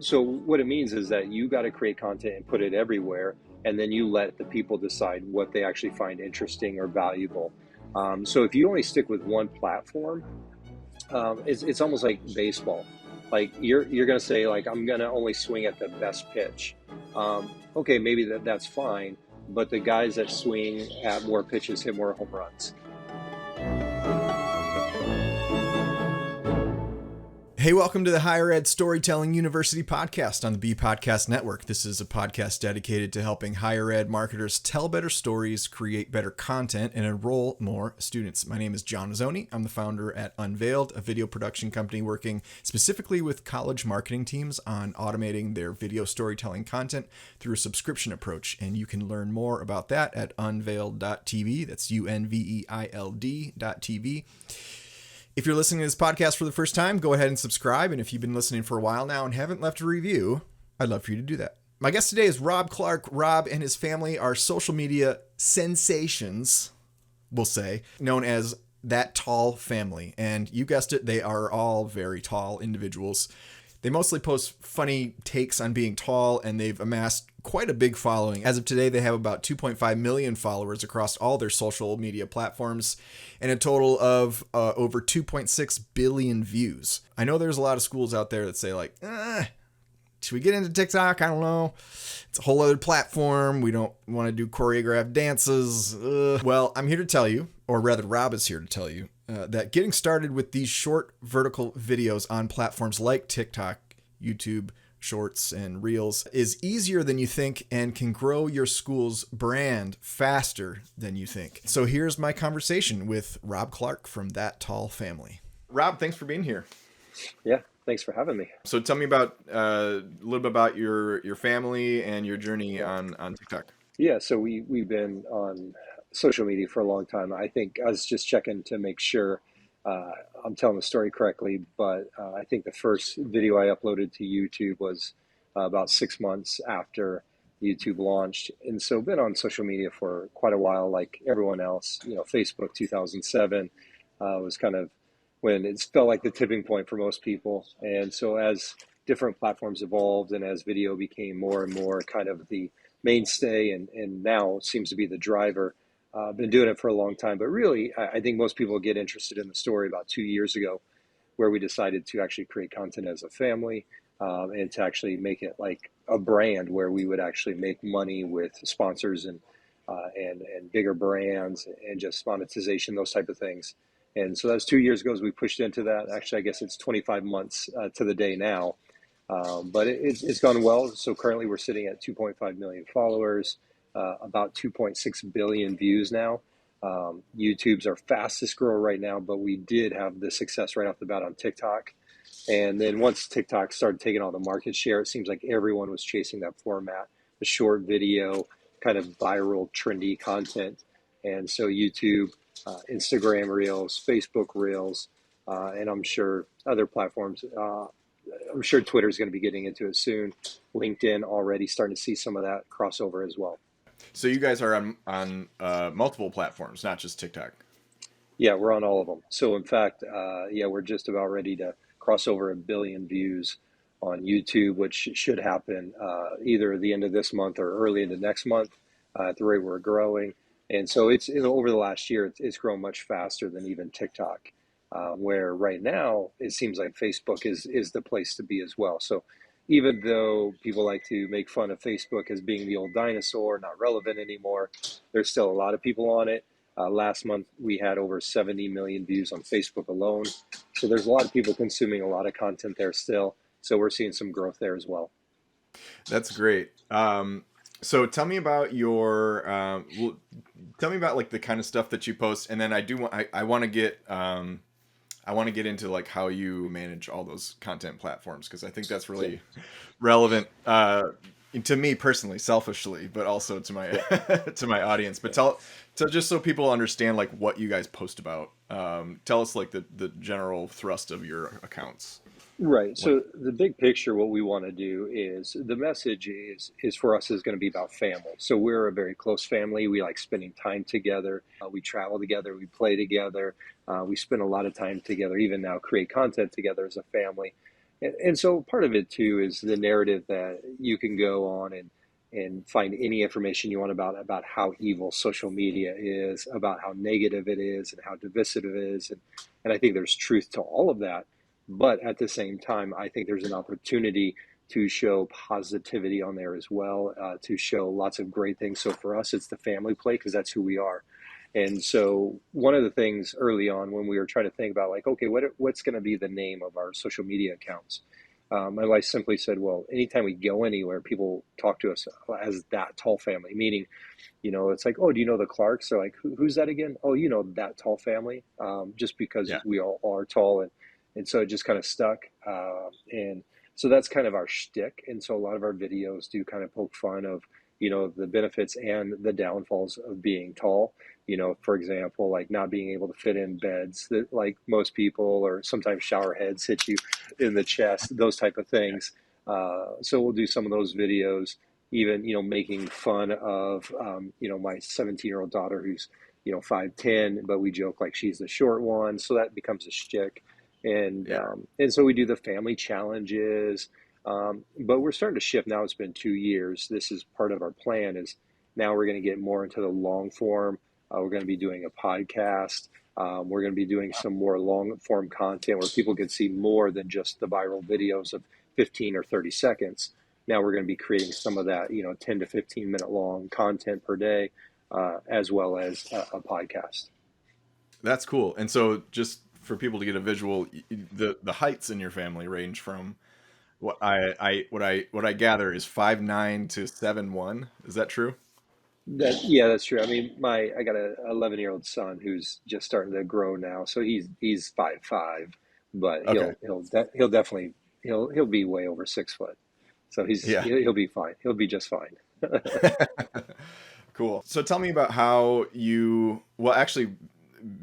So what it means is that you got to create content and put it everywhere, and then you let the people decide what they actually find interesting or valuable. So if you only stick with one platform, it's almost like baseball. Like you're gonna say like I'm gonna only swing at the best pitch. Okay, maybe that's fine, but the guys that swing at more pitches hit more home runs. Hey, welcome to the Higher Ed Storytelling University podcast on the B Podcast Network. This is a podcast dedicated to helping higher ed marketers tell better stories, create better content, and enroll more students. My name is John Mazzoni. I'm the founder at Unveiled, a video production company working specifically with college marketing teams on automating their video storytelling content through a subscription approach. And you can learn more about that at unveiled.tv. That's UNVEILD.tv. If you're listening to this podcast for the first time, go ahead and subscribe. And if you've been listening for a while now and haven't left a review, I'd love for you to do that. My guest today is Rob Clark. Rob and his family are social media sensations, we'll say, known as That Tall Family. And you guessed it, they are all very tall individuals. They mostly post funny takes on being tall, and they've amassed quite a big following. As of today, they have about 2.5 million followers across all their social media platforms and a total of over 2.6 billion views. I know there's a lot of schools out there that say like, should we get into TikTok? I don't know. It's a whole other platform. We don't want to do choreographed dances. Well, I'm here to tell you, or rather Rob is here to tell you, that getting started with these short vertical videos on platforms like TikTok, YouTube, Shorts, and Reels is easier than you think and can grow your school's brand faster than you think. So here's my conversation with Rob Clark from That Tall Family. Rob, thanks for being here. Yeah, thanks for having me. So tell me about a little bit about your family and your journey on TikTok. Yeah, so we've been on social media for a long time. I think I was just checking to make sure I'm telling the story correctly, but I think the first video I uploaded to YouTube was about 6 months after YouTube launched. And so been on social media for quite a while, like everyone else. You know, Facebook 2007 was kind of when it felt like the tipping point for most people. And so as different platforms evolved and as video became more and more kind of the mainstay and now seems to be the driver, been doing it for a long time, but really, I think most people get interested in the story about 2 years ago, where we decided to actually create content as a family and to actually make it like a brand where we would actually make money with sponsors and bigger brands and just monetization, those type of things. And so that's 2 years ago as we pushed into that. Actually, I guess it's 25 months to the day now, but it's gone well. So currently we're sitting at 2.5 million followers. About 2.6 billion views now. YouTube's our fastest grower right now, but we did have the success right off the bat on TikTok. And then once TikTok started taking all the market share, it seems like everyone was chasing that format, the short video, kind of viral, trendy content. And so YouTube, Instagram Reels, Facebook Reels, and I'm sure other platforms, I'm sure Twitter is going to be getting into it soon. LinkedIn already starting to see some of that crossover as well. So you guys are on multiple platforms, not just TikTok. Yeah, we're on all of them. So in fact, we're just about ready to cross over 1 billion views on YouTube, which should happen either the end of this month or early into next month at the rate we're growing. And so it's over the last year, it's grown much faster than even TikTok, where right now it seems like Facebook is the place to be as well. So even though people like to make fun of Facebook as being the old dinosaur, not relevant anymore, there's still a lot of people on it. Last month, we had over 70 million views on Facebook alone. So there's a lot of people consuming a lot of content there still. So we're seeing some growth there as well. That's great. So tell me about tell me about like the kind of stuff that you post. And then I want to get into like how you manage all those content platforms, because I think that's really relevant to me personally, selfishly, but also to my to my audience. But tell just so people understand like what you guys post about. Tell us like the general thrust of your accounts. Right. So the big picture, what we want to do is the message is for us is going to be about family. So we're a very close family. We like spending time together. We travel together. We play together. We spend a lot of time together, even now create content together as a family. And so part of it too is the narrative that you can go on and find any information you want about how evil social media is, about how negative it is, and how divisive it is, and I think there's truth to all of that. But at the same time, I think there's an opportunity to show positivity on there as well, to show lots of great things. So for us, it's the family play because that's who we are. And so one of the things early on when we were trying to think about like, okay, what's going to be the name of our social media accounts? My wife simply said, well, anytime we go anywhere, people talk to us as that tall family, meaning, it's like, oh, do you know the Clarks? They're like, who's that again? Oh, that tall family, just because Yeah. we all are tall. And so it just kind of stuck. And so that's kind of our shtick. And so a lot of our videos do kind of poke fun of, the benefits and the downfalls of being tall. For example, like not being able to fit in beds that like most people, or sometimes shower heads hit you in the chest, those type of things. So we'll do some of those videos, even, making fun of, my 17-year-old daughter who's, 5'10", but we joke like she's the short one. So that becomes a shtick. Yeah. And so we do the family challenges. But we're starting to shift now. It's been 2 years. This is part of our plan is now we're going to get more into the long form. We're going to be doing a podcast. We're going to be doing some more long form content where people can see more than just the viral videos of 15 or 30 seconds. Now we're going to be creating some of that, 10 to 15-minute long content per day, as well as a podcast. That's cool. And so just for people to get a visual, the heights in your family range from what I gather is 5'9" to 7'1". Is that true? Yeah, that's true. I mean, I got a 11-year-old son who's just starting to grow now, so he's 5'5", but Okay. he'll definitely he'll be way over 6 foot. So Yeah. he'll be fine. He'll be just fine. Cool. So tell me about how you, well, actually,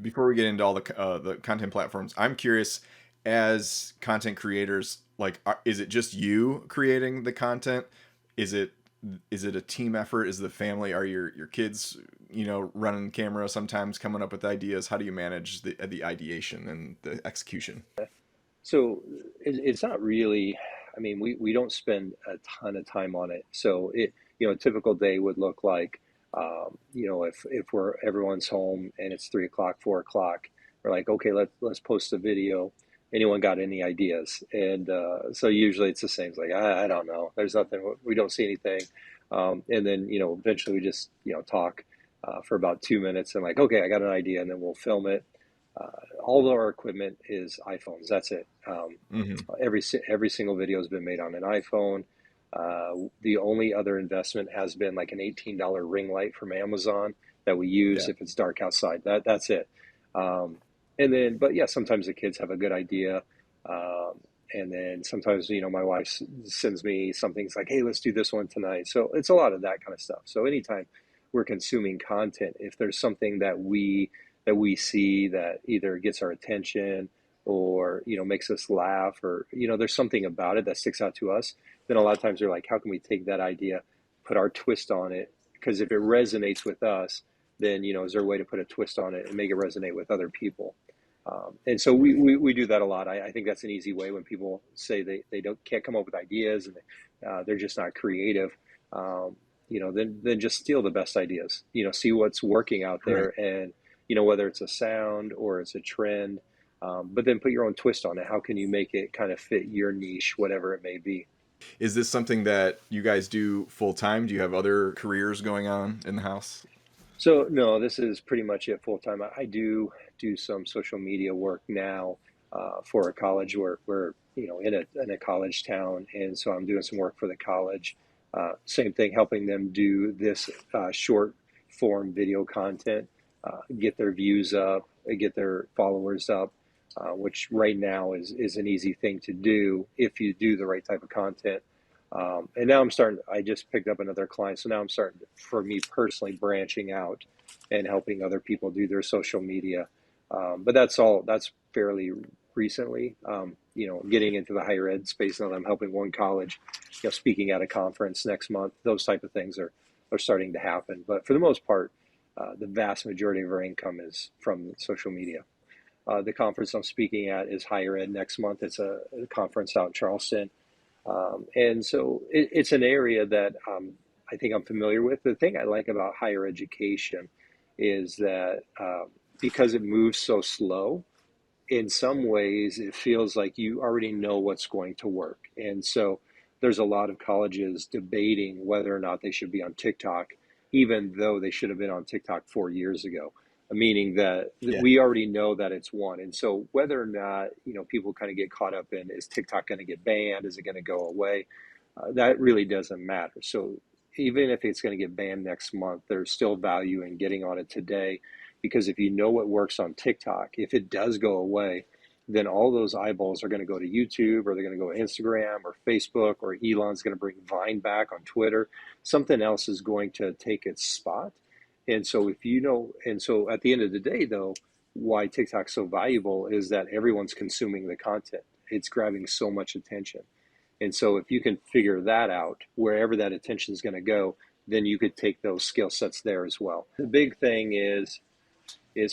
before we get into all the content platforms, I'm curious, as content creators, like, is it just you creating the content? Is it is it a team effort? Is the family? Are your kids, running camera sometimes, coming up with ideas? How do you manage the ideation and the execution? So it's not really. I mean, we don't spend a ton of time on it. So a typical day would look like, if everyone's home and it's 3 o'clock, 4 o'clock, we're like, okay, let's post a video. Anyone got any ideas? And so usually it's the same. It's like I don't know. There's nothing. We don't see anything. And then eventually we just talk for about 2 minutes and like, okay, I got an idea, and then we'll film it. All of our equipment is iPhones. That's it. Hmm. Every single video has been made on an iPhone. The only other investment has been like an $18 ring light from Amazon that we use Yeah. if it's dark outside. That's it. Um, and then, but yeah, sometimes the kids have a good idea. Um, and then sometimes, my wife sends me something. It's like, hey, let's do this one tonight. So it's a lot of that kind of stuff. So anytime we're consuming content, if there's something that we see that either gets our attention or makes us laugh, or there's something about it that sticks out to us, then a lot of times they're like, how can we take that idea, put our twist on it? Because if it resonates with us, then is there a way to put a twist on it and make it resonate with other people? And so we do that a lot. I think that's an easy way when people say they can't come up with ideas, and they're just not creative. Then just steal the best ideas. See what's working out Right. there, and whether it's a sound or it's a trend, but then put your own twist on it. How can you make it kind of fit your niche, whatever it may be? Is this something that you guys do full time? Do you have other careers going on in the house? So no, this is pretty much it full time. I do some social media work now for a college. We're in a college town, and so I'm doing some work for the college. Same thing, helping them do this short form video content, get their views up, get their followers up, which right now is an easy thing to do if you do the right type of content. And now I just picked up another client. So now I'm starting, for me personally, branching out and helping other people do their social media. But that's fairly recently, getting into the higher ed space now that I'm helping one college, speaking at a conference next month. Those type of things are starting to happen. But for the most part, the vast majority of our income is from social media. The conference I'm speaking at is Higher Ed next month. It's a conference out in Charleston. And so it's an area that I think I'm familiar with. The thing I like about higher education is that because it moves so slow, in some ways it feels like you already know what's going to work. And so there's a lot of colleges debating whether or not they should be on TikTok, even though they should have been on TikTok 4 years ago, meaning that Yeah. we already know that it's one. And so whether or not, people kind of get caught up in, is TikTok going to get banned? Is it going to go away? That really doesn't matter. So even if it's going to get banned next month, there's still value in getting on it today, because if you know what works on TikTok, if it does go away, then all those eyeballs are going to go to YouTube, or they're going to go to Instagram or Facebook, or Elon's going to bring Vine back on Twitter. Something else is going to take its spot. And so and so at the end of the day, though, why TikTok's so valuable is that everyone's consuming the content. It's grabbing so much attention. And so if you can figure that out, wherever that attention is going to go, then you could take those skill sets there as well. The big thing is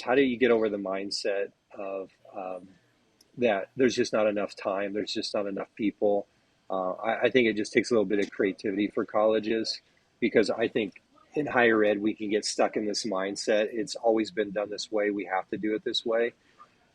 how do you get over the mindset of that there's just not enough time, there's just not enough people. I think it just takes a little bit of creativity for colleges, because I think in higher ed we can get stuck in this mindset. It's always been done this way. We have to do it this way.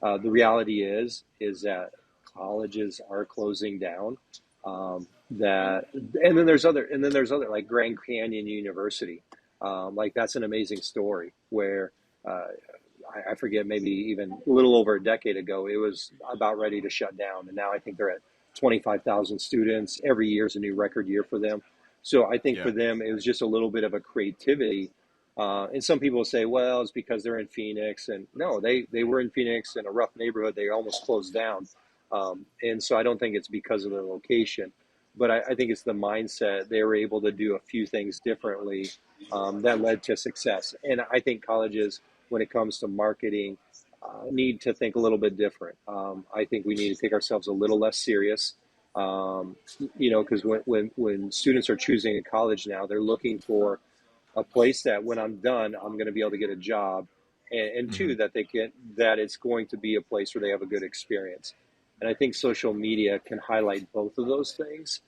The reality is that colleges are closing down. And then there's other like Grand Canyon University. Like that's an amazing story where I forget, maybe even a little over a decade ago, it was about ready to shut down, and now I think they're at 25,000 students. Every year is a new record year for them. So I think Yeah. for them, it was just a little bit of a creativity. And some people say, well, it's because they're in Phoenix. And no, they were in Phoenix in a rough neighborhood. They almost closed down. And so I don't think it's because of the location, but I think it's the mindset. They were able to do a few things differently that led to success. And I think colleges, when it comes to marketing, need to think a little bit different. I think we need to take ourselves a little less serious. Because when students are choosing a college now, they're looking for a place that when I'm done, I'm going to be able to get a job, and Hmm. two, that it's going to be a place where they have a good experience. And I think social media can highlight both of those things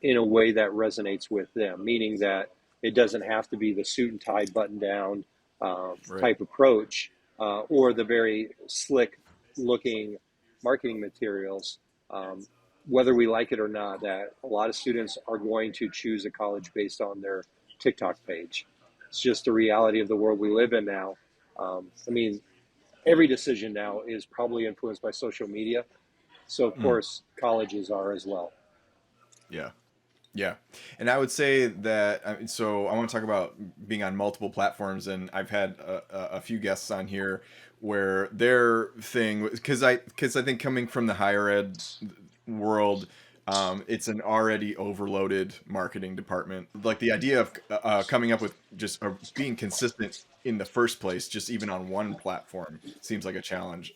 in a way that resonates with them, meaning that it doesn't have to be the suit and tie, button down Right. type approach, or the very slick looking marketing materials. Whether we like it or not, that a lot of students are going to choose a college based on their TikTok page. It's just the reality of the world we live in now. I mean, every decision now is probably influenced by social media. So, of Mm. course, colleges are as well. Yeah. Yeah. And I would say that, so I want to talk about being on multiple platforms. And I've had a few guests on here where their thing, because I think coming from the higher ed world, it's an already overloaded marketing department. Like the idea of coming up with just being consistent in the first place, just even on one platform, seems like a challenge.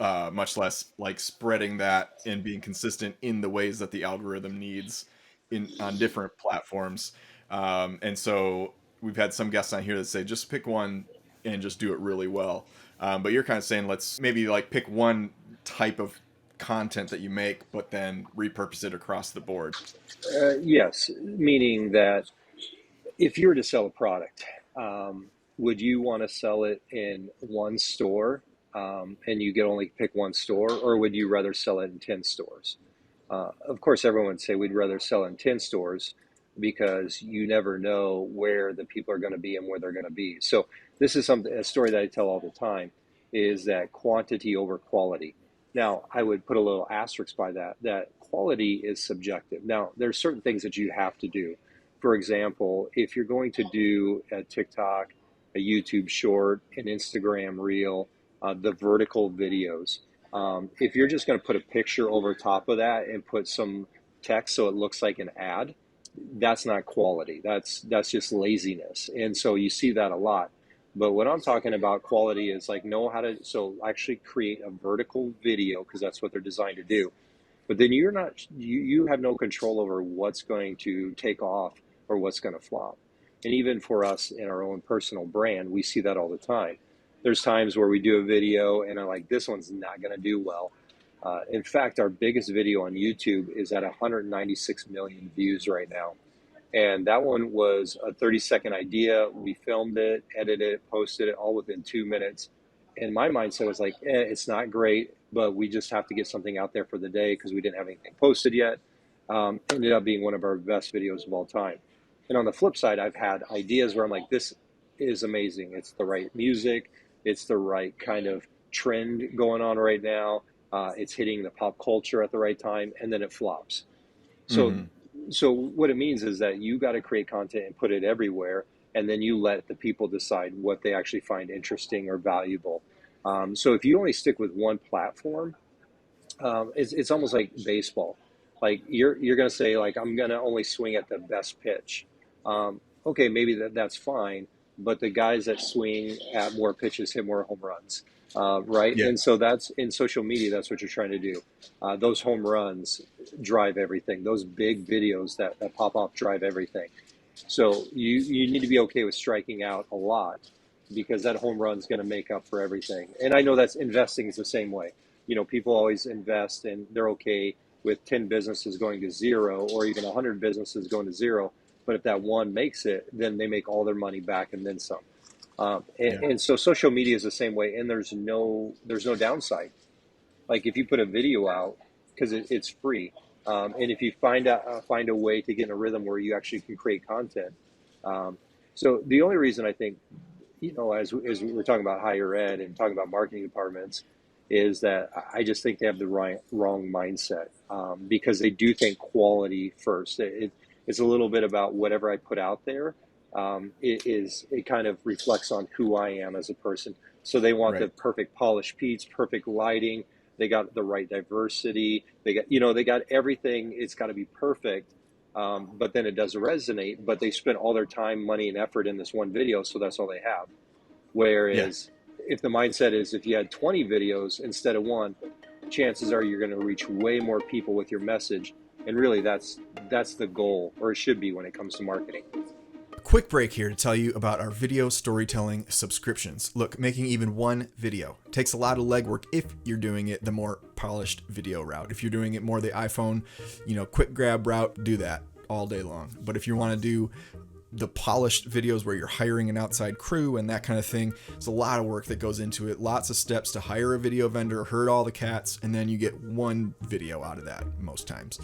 Much less like spreading that and being consistent in the ways that the algorithm needs in on different platforms. And so we've had some guests on here that say just pick one and just do it really well. But you're kind of saying let's maybe like pick one type of content that you make, but then repurpose it across the board. Yes, meaning that if you were to sell a product, um, would you want to sell it in one store, and you could only pick one store, or would you rather sell it in 10 stores? Of course, everyone would say we'd rather sell in 10 stores, because you never know where the people are going to be and where they're going to be. So this is a story that I tell all the time, is that quantity over quality. Now, I would put a little asterisk by that quality is subjective. Now, there's certain things that you have to do. For example, if you're going to do a TikTok, a YouTube short, an Instagram reel, the vertical videos, if you're just going to put a picture over top of that and put some text so it looks like an ad, that's not quality. That's just laziness. And so you see that a lot. But what I'm talking about quality is like know how to actually create a vertical video, because that's what they're designed to do. But then you have no control over what's going to take off or what's going to flop. And even for us in our own personal brand, we see that all the time. There's times where we do a video and I'm like, this one's not going to do well. In fact, our biggest video on YouTube is at 196 million views right now. And that one was a 30-second idea. We filmed it, edited it, posted it all within 2 minutes. And my mindset was like, it's not great, but we just have to get something out there for the day because we didn't have anything posted yet. Ended up being one of our best videos of all time. And on the flip side, I've had ideas where I'm like, this is amazing. It's the right music. It's the right kind of trend going on right now. It's hitting the pop culture at the right time, and then it flops. So, Mm-hmm. so what it means is that you got to create content and put it everywhere, and then you let the people decide what they actually find interesting or valuable. So if you only stick with one platform, it's almost like baseball. Like you're gonna say like I'm gonna only swing at the best pitch. Okay, maybe that's fine, but the guys that swing at more pitches hit more home runs, right? Yeah. And so that's in social media. That's what you're trying to do. Those home runs drive everything. Those big videos that pop off drive everything. So you need to be okay with striking out a lot because that home run is going to make up for everything. And I know that's investing is the same way. You know, people always invest and they're okay with 10 businesses going to zero or even 100 businesses going to zero. But if that one makes it, then they make all their money back and then some. Yeah. And so social media is the same way. And there's no downside. Like if you put a video out because it's free, and if you find a way to get in a rhythm where you actually can create content. So the only reason I think, you know, as we're talking about higher ed and talking about marketing departments, is that I just think they have the wrong mindset, because they do think quality first. It's a little bit about whatever I put out there. It kind of reflects on who I am as a person. So they want the Right. perfect polished piece, perfect lighting. They got the right diversity. They got everything. It's got to be perfect. But then it doesn't resonate. But they spent all their time, money, and effort in this one video, so that's all they have. Yeah. Whereas if the mindset is if you had 20 videos instead of one, chances are you're going to reach way more people with your message. And really, that's the goal, or it should be when it comes to marketing. Quick break here to tell you about our video storytelling subscriptions. Look, making even one video takes a lot of legwork if you're doing it the more polished video route. If you're doing it more the iPhone, quick grab route, do that all day long. But if you want to do the polished videos where you're hiring an outside crew and that kind of thing, there's a lot of work that goes into it. Lots of steps to hire a video vendor, herd all the cats, and then you get one video out of that most times.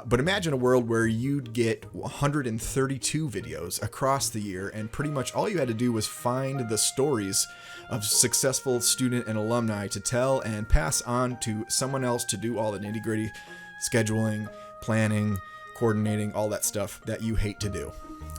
But imagine a world where you'd get 132 videos across the year, and pretty much all you had to do was find the stories of successful student and alumni to tell and pass on to someone else to do all the nitty-gritty scheduling, planning, coordinating, all that stuff that you hate to do.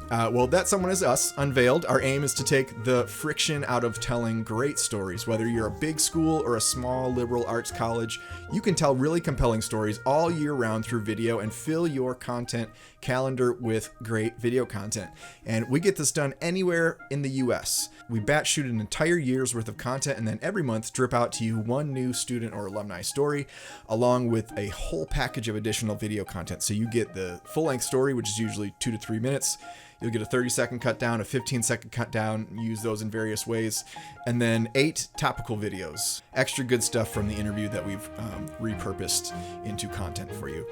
Well, that someone is us, Unveiled. Our aim is to take the friction out of telling great stories. Whether you're a big school or a small liberal arts college, you can tell really compelling stories all year round through video and fill your content calendar with great video content. And we get this done anywhere in the US. We batch shoot an entire year's worth of content and then every month drip out to you one new student or alumni story, along with a whole package of additional video content. So you get the full-length story, which is usually 2 to 3 minutes. You'll get a 30-second cut down, a 15-second cut down, use those in various ways, and then 8 topical videos. Extra good stuff from the interview that we've repurposed into content for you.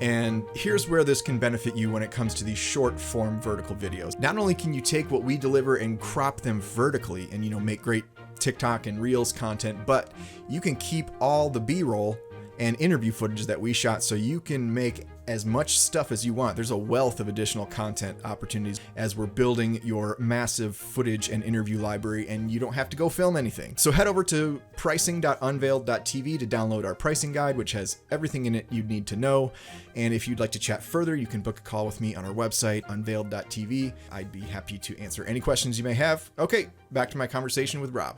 And here's where this can benefit you when it comes to these short-form vertical videos. Not only can you take what we deliver and crop them vertically and, make great TikTok and Reels content, but you can keep all the B-roll and interview footage that we shot so you can make as much stuff as you want. There's a wealth of additional content opportunities as we're building your massive footage and interview library, and you don't have to go film anything. So head over to pricing.unveiled.tv to download our pricing guide, which has everything in it you'd need to know. And if you'd like to chat further, you can book a call with me on our website, unveiled.tv. I'd be happy to answer any questions you may have. Okay, back to my conversation with Rob.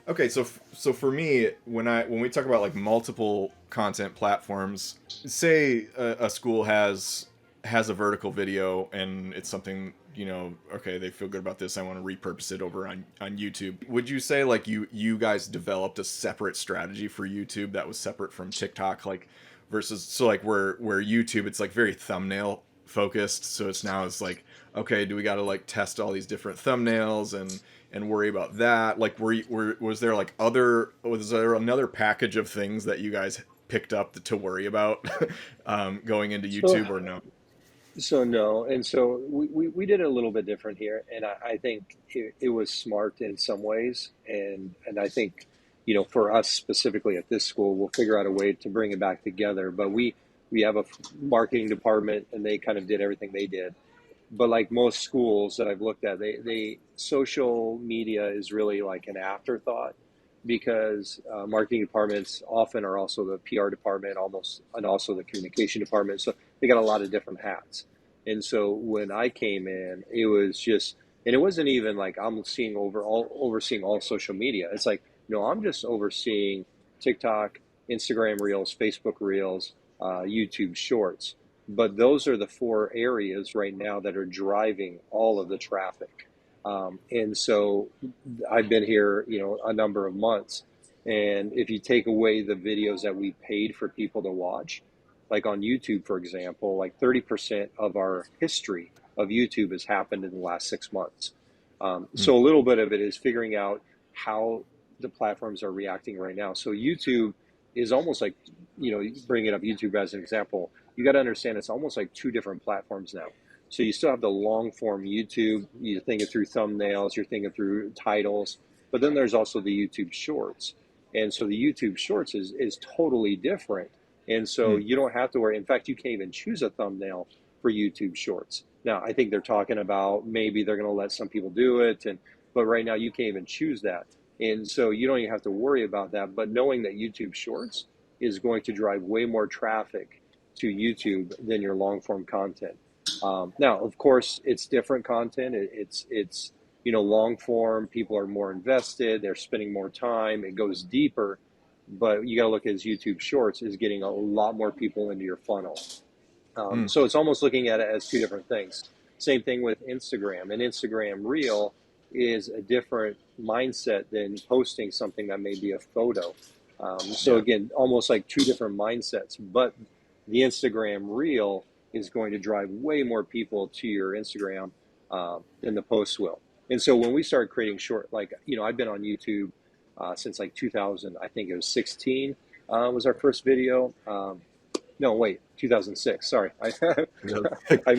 Okay, so for me, when we talk about like multiple content platforms, say a school has a vertical video and it's something, okay, they feel good about this, I want to repurpose it over on YouTube. Would you say like you guys developed a separate strategy for YouTube that was separate from TikTok, like versus so like where YouTube it's like very thumbnail focused. So it's like, okay, do we got to like test all these different thumbnails and worry about that? Like, was there like was there another package of things that you guys picked up to worry about going into So YouTube, or no? So no, and so we did it a little bit different here, and I think it was smart in some ways, and I think, for us specifically at this school, we'll figure out a way to bring it back together. But we have a marketing department, and they kind of did everything they did. But like most schools that I've looked at, they social media is really like an afterthought because marketing departments often are also the PR department, almost, and also the communication department. So they got a lot of different hats. And so when I came in, it was just, and it wasn't even like I'm overseeing all social media. It's like, no, I'm just overseeing TikTok, Instagram Reels, Facebook Reels, YouTube Shorts. But those are the four areas right now that are driving all of the traffic. And so I've been here, a number of months. And if you take away the videos that we paid for people to watch, like on YouTube, for example, like 30% of our history of YouTube has happened in the last 6 months. So a little bit of it is figuring out how the platforms are reacting right now. So YouTube is almost like, bringing up YouTube as an example, you got to understand it's almost like two different platforms now. So you still have the long form YouTube, you're thinking through thumbnails, you're thinking through titles, but then there's also the YouTube Shorts. And so the YouTube Shorts is totally different. And so Mm. you don't have to worry. In fact, you can't even choose a thumbnail for YouTube Shorts. Now, I think they're talking about maybe they're going to let some people do it, but right now you can't even choose that. And so you don't even have to worry about that. But knowing that YouTube Shorts is going to drive way more traffic to YouTube than your long form content. Now, of course, it's different content. It's long form. People are more invested. They're spending more time. It goes deeper. But you got to look at YouTube Shorts is getting a lot more people into your funnel. Mm. So it's almost looking at it as two different things. Same thing with Instagram. An Instagram Reel is a different mindset than posting something that may be a photo. So Yeah. again, almost like two different mindsets. But the Instagram Reel is going to drive way more people to your Instagram than the post will. And so when we started creating short, like, I've been on YouTube since like 2000, I think it was 16 was our first video. No, wait, 2006. Sorry, I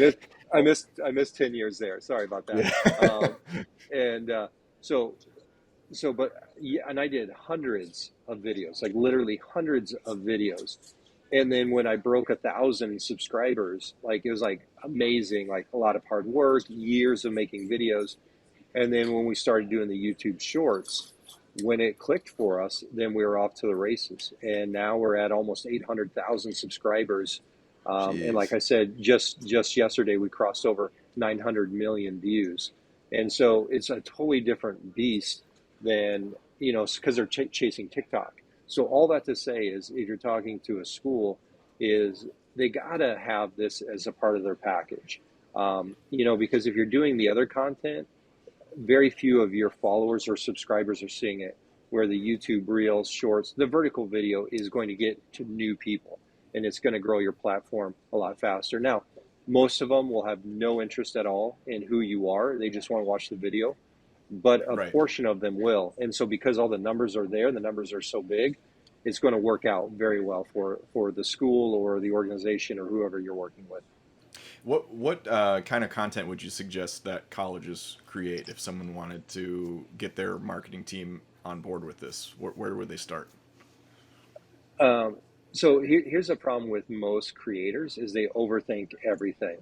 missed, I missed 10 years there. Sorry about that. Yeah. And so, but yeah, and I did hundreds of videos, like literally hundreds of videos. And then when I broke 1,000 subscribers, like it was like amazing, like a lot of hard work, years of making videos. And then when we started doing the YouTube Shorts, when it clicked for us, then we were off to the races. And now we're at almost 800,000 subscribers. And like Jeez. I said, just yesterday we crossed over 900 million views. And so it's a totally different beast than, because they're chasing TikTok. So all that to say is, if you're talking to a school, is they gotta have this as a part of their package. Because if you're doing the other content, very few of your followers or subscribers are seeing it. Where the YouTube Reels, Shorts, the vertical video is going to get to new people, and it's going to grow your platform a lot faster. Now, most of them will have no interest at all in who you are. They just want to watch the video, but a Right. portion of them will. And so because all the numbers are there, the numbers are so big, it's going to work out very well for the school or the organization or whoever you're working with. What kind of content would you suggest that colleges create if someone wanted to get their marketing team on board with this? Where would they start? Um, so here's a problem with most creators is they overthink everything.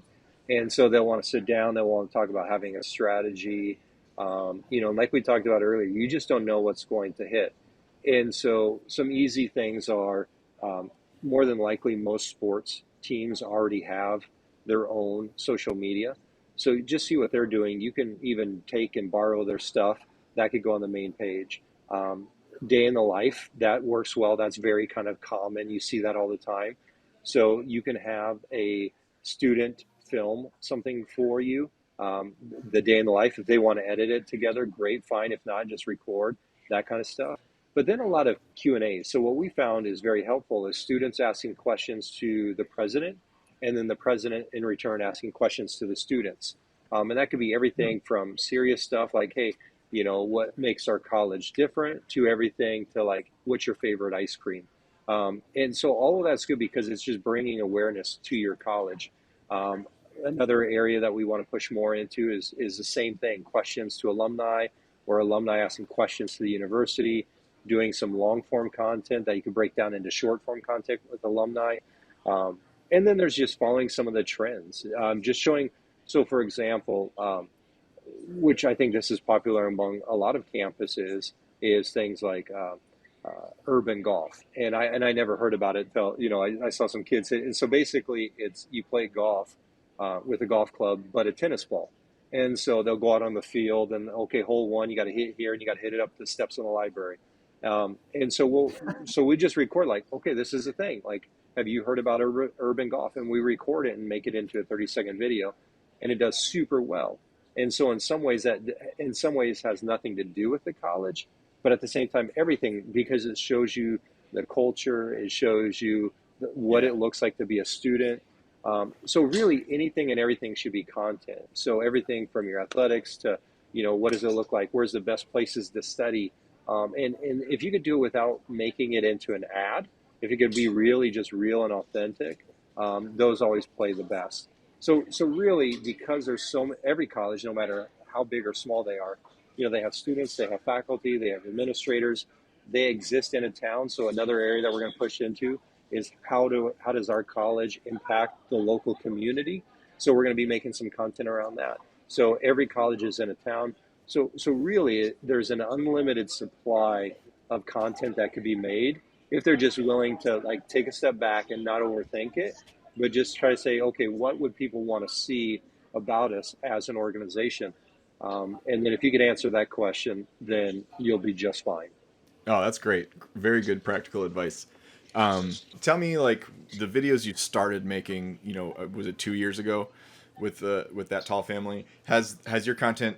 And so they'll want to sit down, they'll want to talk about having a strategy. Like we talked about earlier, you just don't know what's going to hit. And so some easy things are um, more than likely most sports teams already have their own social media. So just see what they're doing. You can even take and borrow their stuff. That could go on the main page. Um, Day in the life, that works well. That's very kind of common. You see that all the time. So you can have a student film something for you, the day in the life. If they want to edit it together, great, fine. If not, just record that kind of stuff. But then a lot of Q&A. So what we found is very helpful is students asking questions to the president and then the president in return asking questions to the students. And that could be everything from serious stuff like, hey, what makes our college different, to everything to like, what's your favorite ice cream? And so all of that's good because it's just bringing awareness to your college. Another area that we want to push more into is the same thing, questions to alumni, or alumni asking questions to the university, doing some long form content that you can break down into short form content with alumni. And then there's just following some of the trends, just showing. So, for example, which I think this is popular among a lot of campuses, is things like urban golf. And I never heard about it until I saw some kids. And so basically, it's you play golf with a golf club, but a tennis ball. And so they'll go out on the field and, okay, hole one, you got to hit here and you got to hit it up the steps of the library. And so we just record like, okay, this is a thing. Like, have you heard about urban golf? And we record it and make it into a 30-second video, and it does super well. And so in some ways has nothing to do with the college, but at the same time, everything, because it shows you the culture, it shows you what it looks like to be a student. So really anything and everything should be content. So everything from your athletics to, what does it look like? Where's the best places to study? And if you could do it without making it into an ad, if it could be really just real and authentic, those always play the best. So really, because there's every college, no matter how big or small they are, they have students, they have faculty, they have administrators, they exist in a town. So another area that we're going to push into is how does our college impact the local community? So we're going to be making some content around that. So every college is in a town. So really, there's an unlimited supply of content that could be made if they're just willing to like take a step back and not overthink it, but just try to say, okay, what would people want to see about us as an organization? And then if you could answer that question, then you'll be just fine. Oh, that's great. Very good practical advice. Tell me, like, the videos you started making, was it 2 years ago with that tall family? Has your content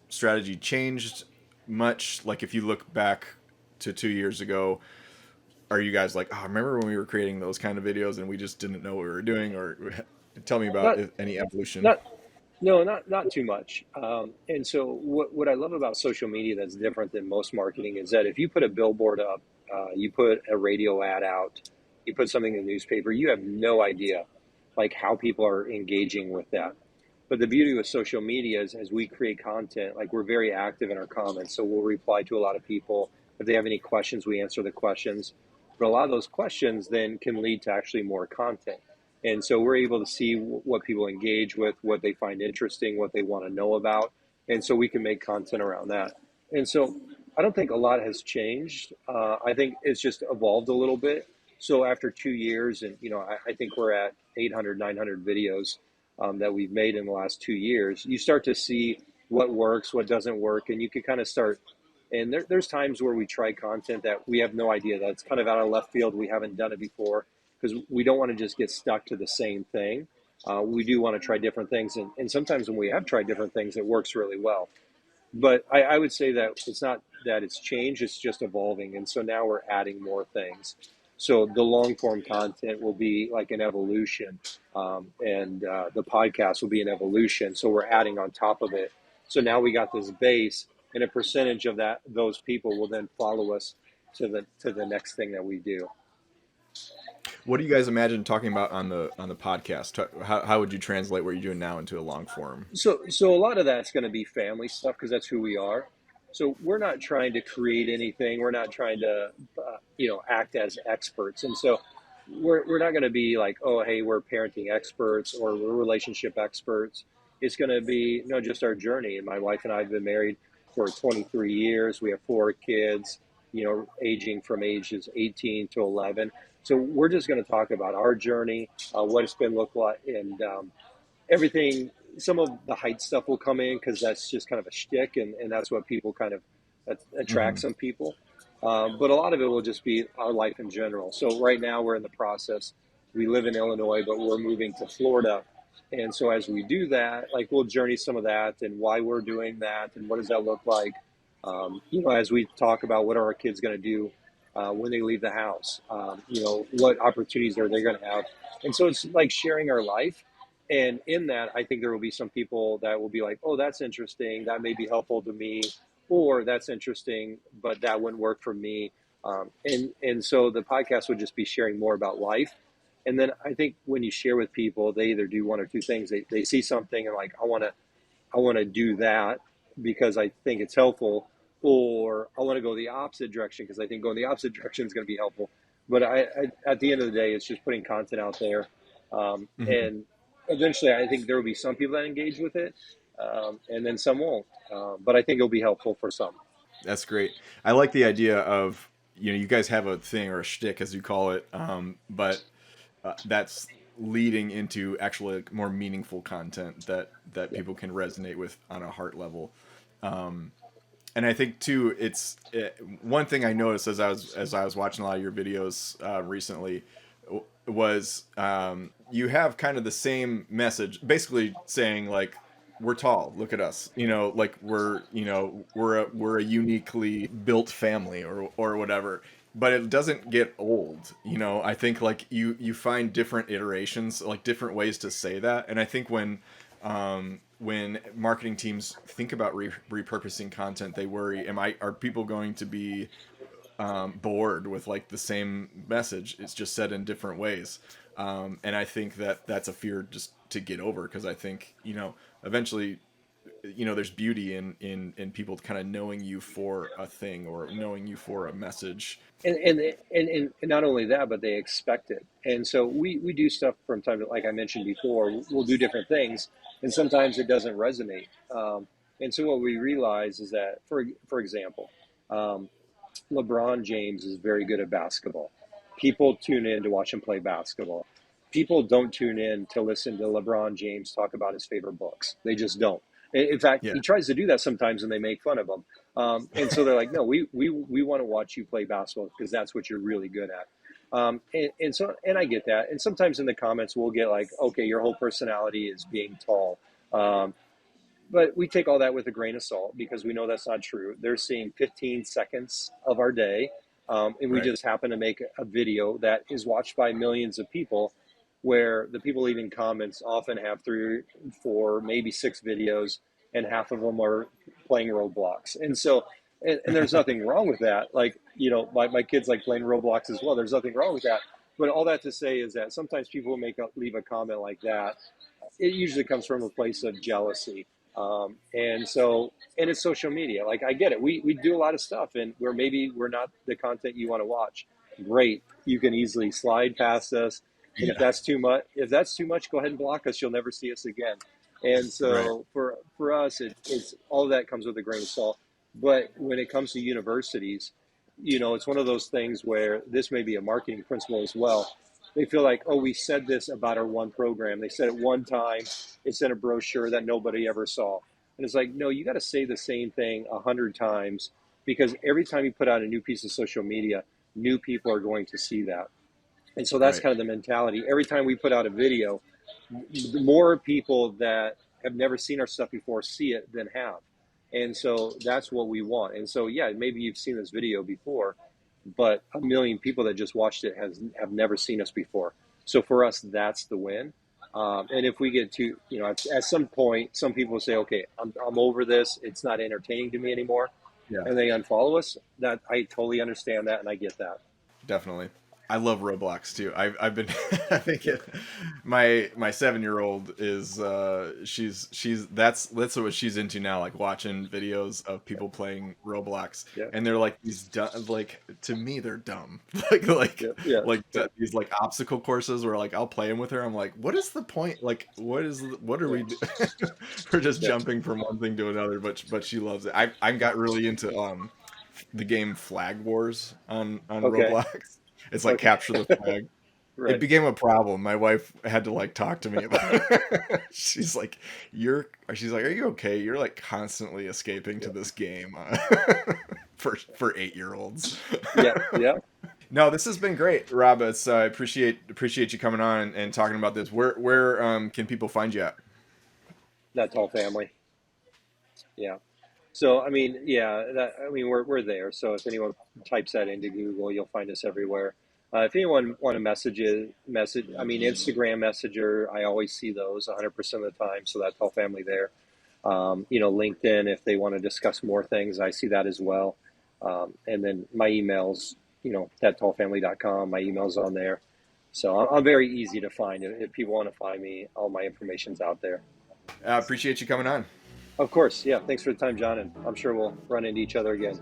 strategy changed much? Like, if you look back to 2 years ago, are you guys like, oh, remember when we were creating those kind of videos and we just didn't know what we were doing? Or tell me about Not, any evolution. not, no, not too much. And so what I love about social media that's different than most marketing is that if you put a billboard up, you put a radio ad out, you put something in the newspaper, you have no idea like how people are engaging with that. But the beauty with social media is as we create content, like we're very active in our comments. So we'll reply to a lot of people. If they have any questions, we answer the questions. But a lot of those questions then can lead to actually more content. And so we're able to see what people engage with, what they find interesting, what they want to know about. And so we can make content around that. And so I don't think a lot has changed. I think it's just evolved a little bit. So after 2 years, and I think we're at 800, 900 videos that we've made in the last 2 years, you start to see what works, what doesn't work, and you can kind of start. And there's times where we try content that we have no idea, that's kind of out of left field. We haven't done it before because we don't want to just get stuck to the same thing. We do want to try different things. And sometimes when we have tried different things, it works really well. But I would say that it's not that it's changed, it's just evolving. And so now we're adding more things. So the long form content will be like an evolution, and the podcast will be an evolution. So we're adding on top of it. So now we got this base, and a percentage of those people will then follow us to the next thing that we do. What do you guys imagine talking about on the podcast? How would you translate what you're doing now into a long form? So a lot of that's going to be family stuff because that's who we are. So we're not trying to create anything. We're not trying to, act as experts. And so we're not going to be like, oh, hey, we're parenting experts or we're relationship experts. It's going to be, just our journey. And my wife and I have been married for 23 years. We have 4 kids, aging from ages 18 to 11. So we're just going to talk about our journey, what it's been look like, and everything. Some of the height stuff will come in because that's just kind of a shtick, and that's what people kind of attract some people. But a lot of it will just be our life in general. So right now we're in the process. We live in Illinois, but we're moving to Florida. And so as we do that, like we'll journey some of that and why we're doing that and what does that look like. As we talk about what are our kids going to do when they leave the house. What opportunities are they going to have? And so it's like sharing our life. And in that, I think there will be some people that will be like, oh, that's interesting. That may be helpful to me. Or that's interesting, but that wouldn't work for me. And so the podcast would just be sharing more about life. And then I think when you share with people, they either do one or two things. They see something and like, I want to do that because I think it's helpful, or I want to go the opposite direction because I think going the opposite direction is going to be helpful. But at the end of the day, it's just putting content out there, Mhm. and eventually, I think there will be some people that engage with it, and then some won't. But I think it'll be helpful for some. That's great. I like the idea of, you guys have a thing or a shtick as you call it, but that's leading into actually like more meaningful content that Yeah. people can resonate with on a heart level. And I think too, one thing I noticed as I was watching a lot of your videos recently was you have kind of the same message, basically saying like, we're tall, look at us, like we're a uniquely built family or whatever. But it doesn't get old. I think like you find different iterations, like different ways to say that. And I think when marketing teams think about repurposing content, they worry: are people going to be bored with like the same message? It's just said in different ways, and I think that's a fear just to get over, because I think eventually there's beauty in people kind of knowing you for a thing or knowing you for a message. And not only that, but they expect it. And so we do stuff from time to, like I mentioned before, we'll do different things, and sometimes it doesn't resonate. And so what we realize is that, for example, um, LeBron James is very good at basketball. People tune in to watch him play basketball. People don't tune in to listen to LeBron James talk about his favorite books. They just don't. In fact, Yeah. he tries to do that sometimes, and they make fun of him. And so they're like, "No, we want to watch you play basketball because that's what you're really good at." And I get that. And sometimes in the comments, we'll get like, "Okay, your whole personality is being tall." Um, but we take all that with a grain of salt because we know that's not true. They're seeing 15 seconds of our day, and we Right. just happen to make a video that is watched by millions of people, where the people leaving comments often have 3, 4, maybe 6 videos, and half of them are playing Roblox. And so, and there's nothing wrong with that. Like, my kids like playing Roblox as well. There's nothing wrong with that. But all that to say is that sometimes people leave a comment like that. It usually comes from a place of jealousy. And it's social media. Like, I get it. We do a lot of stuff, and where maybe we're not the content you want to watch. Great. You can easily slide past us. And Yeah. if that's too much, go ahead and block us. You'll never see us again. And Right. so for us, it's all of that comes with a grain of salt. But when it comes to universities, it's one of those things where this may be a marketing principle as well. They feel like, oh, we said this about our one program. They said it one time. It's in a brochure that nobody ever saw. And it's like, no, you got to say the same thing 100 times, because every time you put out a new piece of social media, new people are going to see that. And so that's Right. kind of the mentality. Every time we put out a video, more people that have never seen our stuff before see it than have. And so that's what we want. And so, yeah, maybe you've seen this video before, but a million people that just watched it have never seen us before. So for us, that's the win. And if we get to, at some point, some people say, okay, I'm over this. It's not entertaining to me anymore. Yeah. And they unfollow us. That I totally understand that. And I get that. Definitely. I love Roblox too. I've been I think my 7-year-old is she's that's what she's into now, like watching videos of people playing Roblox, Yeah. and they're like these like, to me they're dumb. like Yeah. Yeah. like Yeah. these like obstacle courses where like I'll play them with her. I'm like, what is the point? Like what are Yeah. we we're just Yeah. jumping from one thing to another, but she loves it. I got really into the game Flag Wars on Okay. Roblox. It's like Okay. capture the flag. It Right. became a problem. My wife had to like talk to me about it. She's like, are you okay? You're like constantly escaping to Yeah. this game for 8-year-olds. Yeah. Yeah. No, this has been great, Rob. I appreciate you coming on and talking about this. Where can people find you at? That tall family. Yeah. So, I mean, yeah, we're there. So if anyone types that into Google, you'll find us everywhere. If anyone want to Instagram Messenger, I always see those 100% of the time. So that's all family there. LinkedIn, if they want to discuss more things, I see that as well. And then my emails, thattallfamily.com, my email's on there. So I'm very easy to find. If people want to find me, all my information's out there. I appreciate you coming on. Of course. Yeah. Thanks for the time, John. And I'm sure we'll run into each other again.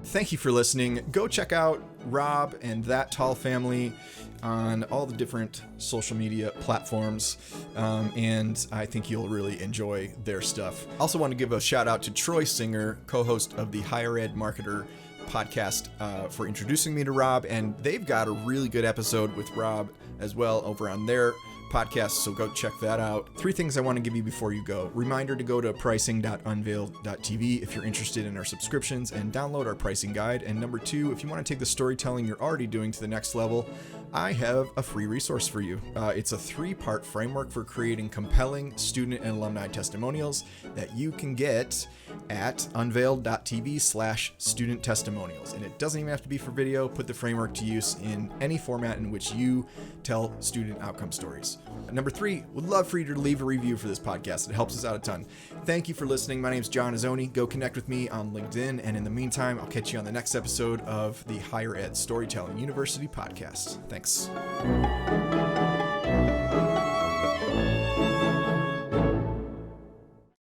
Thank you for listening. Go check out Rob and That Tall Family on all the different social media platforms, and I think you'll really enjoy their stuff. Also want to give a shout out to Troy Singer, co-host of the Higher Ed Marketer podcast, for introducing me to Rob, and they've got a really good episode with Rob as well over on their podcast, so go check that out. 3 things I want to give you before you go. Reminder to go to pricing.unveiled.tv if you're interested in our subscriptions and download our pricing guide. And number 2, if you want to take the storytelling you're already doing to the next level, I have a free resource for you. It's a 3-part framework for creating compelling student and alumni testimonials that you can get at unveiled.tv/student testimonials. And it doesn't even have to be for video. Put the framework to use in any format in which you tell student outcome stories. Number 3, would love for you to leave a review for this podcast. It helps us out a ton. Thank you for listening. My name is John Azzoni. Go connect with me on LinkedIn. And in the meantime, I'll catch you on the next episode of the Higher Ed Storytelling University podcast. Thanks.